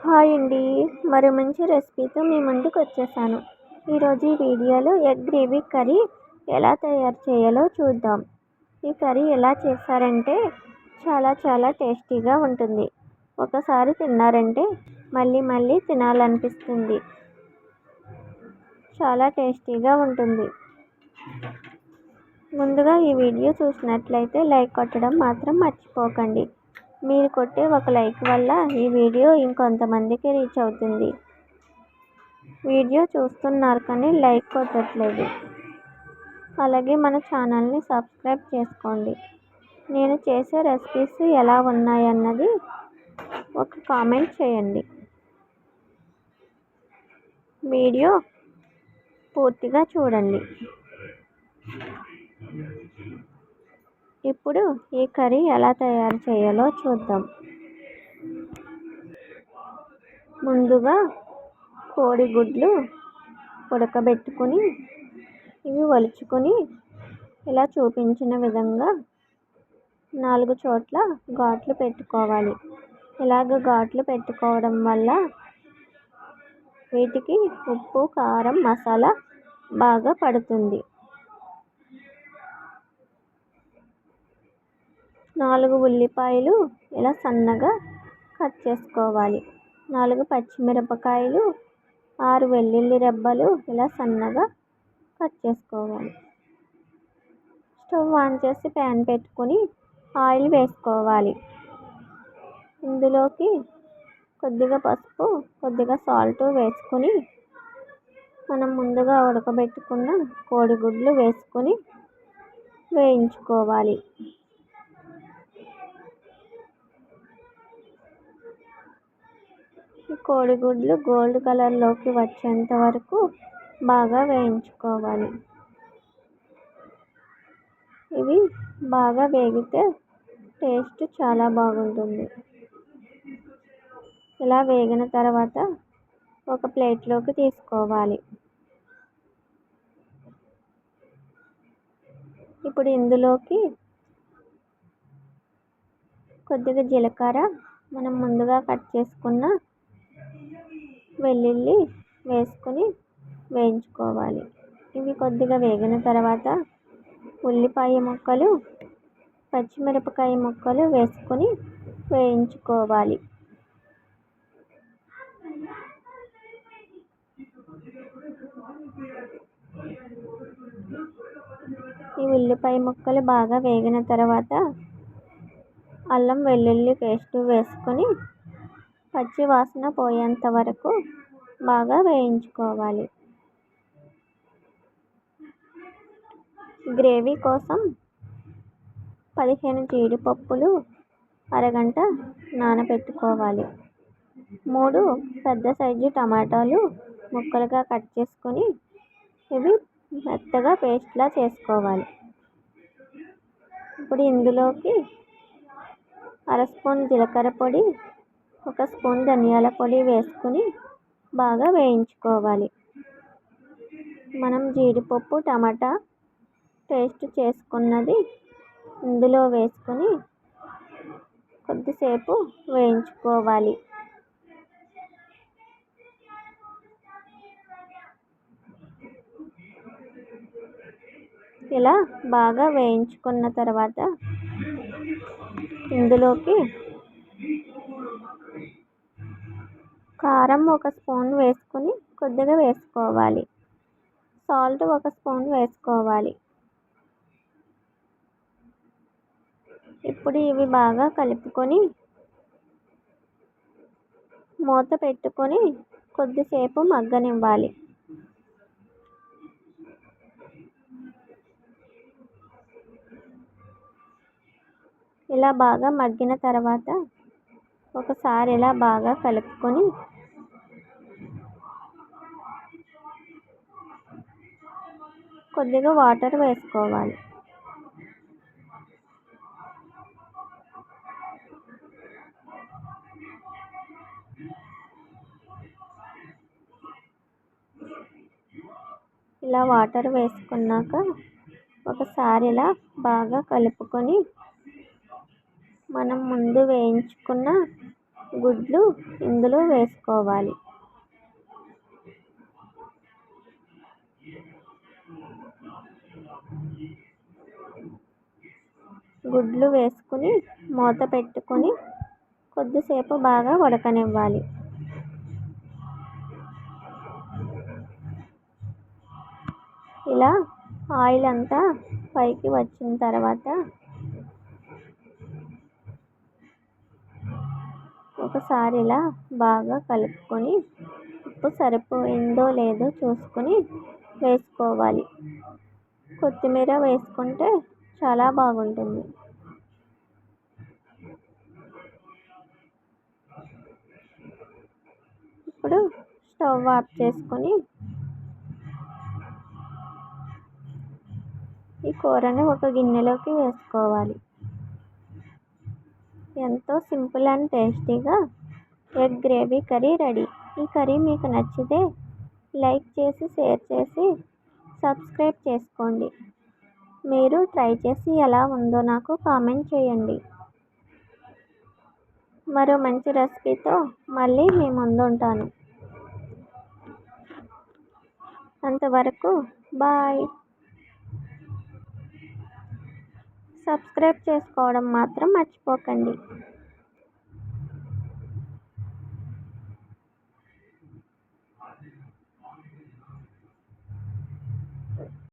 Hi అండి. మరో మంచి రెసిపీతో మీ ముందుకు వచ్చేసాను. ఈరోజు ఈ వీడియోలో ఎగ్ గ్రేవీ కర్రీ ఎలా తయారు చేయాలో చూద్దాం. ఈ కర్రీ ఎలా చేశారంటే చాలా టేస్టీగా ఉంటుంది. ఒకసారి తిన్నారంటే మళ్ళీ మళ్ళీ తినాలనిపిస్తుంది. చాలా టేస్టీగా ఉంటుంది. ముందుగా ఈ వీడియో చూసినట్లయితే లైక్ కొట్టడం మాత్రం మర్చిపోకండి. మీరు కొట్టే ఒక లైక్ వల్ల ఈ వీడియో ఇంకొంతమందికి రీచ్ అవుతుంది. వీడియో చూస్తున్నారు కానీ లైక్ కొట్టట్లేదు. అలాగే మన ఛానల్ని సబ్స్క్రైబ్ చేసుకోండి. నేను చేసే రెసిపీస్ ఎలా ఉన్నాయన్నది ఒక కామెంట్ చేయండి. వీడియో పూర్తిగా చూడండి. ఇప్పుడు ఈ కర్రీ ఎలా తయారు చేయాలో చూద్దాం. ముందుగా కోడిగుడ్లు ఉడకబెట్టుకొని ఇవి ఒలుచుకొని ఇలా చూపించిన విధంగా 4 చోట్ల ఘాట్లు పెట్టుకోవాలి. ఇలాగ ఘాట్లు పెట్టుకోవడం వల్ల వీటికి ఉప్పు, కారం, మసాలా బాగా పడుతుంది. 4 ఉల్లిపాయలు ఇలా సన్నగా కట్ చేసుకోవాలి. 4 పచ్చిమిరపకాయలు, 6 వెల్లుల్లి రెబ్బలు ఇలా సన్నగా కట్ చేసుకోవాలి. స్టవ్ ఆన్ చేసి ప్యాన్ పెట్టుకొని ఆయిల్ వేసుకోవాలి. ఇందులోకి కొద్దిగా పసుపు, కొద్దిగా సాల్ట్ వేసుకొని మనం ముందుగా ఉడకబెట్టుకున్న కోడిగుడ్లు వేసుకొని వేయించుకోవాలి. ఈ కోడిగుడ్లు గోల్డ్ కలర్లోకి వచ్చేంత వరకు బాగా వేయించుకోవాలి. ఇవి బాగా వేగితే టేస్ట్ చాలా బాగుంటుంది. ఇలా వేగిన తర్వాత ఒక ప్లేట్లోకి తీసుకోవాలి. ఇప్పుడు ఇందులోకి కొద్దిగా జీలకర్ర, మనం ముందుగా కట్ చేసుకున్న వెల్లుల్లి వేసుకొని వేయించుకోవాలి. ఇవి కొద్దిగా వేగిన తర్వాత ఉల్లిపాయ ముక్కలు, పచ్చిమిరపకాయ ముక్కలు వేసుకొని వేయించుకోవాలి. ఈ ఉల్లిపాయ ముక్కలు బాగా వేగిన తర్వాత అల్లం వెల్లుల్లి పేస్ట్ వేసుకొని పచ్చి వాసన పోయేంత వరకు బాగా వేయించుకోవాలి. గ్రేవీ కోసం 15 జీడిపప్పులు అరగంట నానబెట్టుకోవాలి. 3 పెద్ద సైజు టమాటాలు ముక్కలుగా కట్ చేసుకొని ఇవి మెత్తగా పేస్ట్లా చేసుకోవాలి. ఇప్పుడు ఇందులోకి 1/2 స్పూన్ జీలకర్ర పొడి, 1 స్పూన్ ధనియాల పొడి వేసుకొని బాగా వేయించుకోవాలి. మనం జీడిపప్పు, టమాటా పేస్ట్ చేసుకున్నది ఇందులో వేసుకొని కొద్దిసేపు వేయించుకోవాలి. ఇలా బాగా వేయించుకున్న తర్వాత ఇందులోకి కారం 1 స్పూన్ వేసుకొని కొద్దిగా వేసుకోవాలి. సాల్ట్ 1 స్పూన్ వేసుకోవాలి. ఇప్పుడు ఇవి బాగా కలుపుకొని మూత పెట్టుకొని కొద్దిసేపు మగ్గనివ్వాలి. ఇలా బాగా మగ్గిన తర్వాత ఒకసారి ఇలా బాగా కలుపుకొని కొద్దిగా వాటర్ వేసుకోవాలి. ఇలా వాటర్ వేసుకున్నాక ఒకసారి ఇలా బాగా కలుపుకొని మనం ముందు వేయించుకున్న గుడ్లు ఇందులో వేసుకోవాలి. గుడ్లు వేసుకుని మూత పెట్టుకొని కొద్దిసేపు బాగా ఉడకనివ్వాలి. ఇలా ఆయిల్ అంతా పైకి వచ్చిన తర్వాత ఒకసారి ఇలా బాగా కలుపుకొని ఉప్పు సరిపోయిందో లేదో చూసుకొని వేసుకోవాలి. కొత్తిమీర వేసుకుంటే చాలా బాగుంటుంది. ఇప్పుడు స్టవ్ ఆఫ్ చేసుకొని ఈ కూరని ఒక గిన్నెలోకి వేసుకోవాలి. ఎంతో సింపుల్ అండ్ టేస్టీగా ఎగ్ గ్రేవీ కర్రీ రెడీ. ఈ కర్రీ మీకు నచ్చితే లైక్ చేసి, షేర్ చేసి, సబ్స్క్రైబ్ చేసుకోండి. మీరు ట్రై చేసి ఎలా ఉందో నాకు కామెంట్ చేయండి. మరో మంచి రెసిపీతో మళ్ళీ మీ ముందు ఉంటాను. అంతవరకు బాయ్. సబ్స్క్రైబ్ చేసుకోవడం మాత్రం మర్చిపోకండి.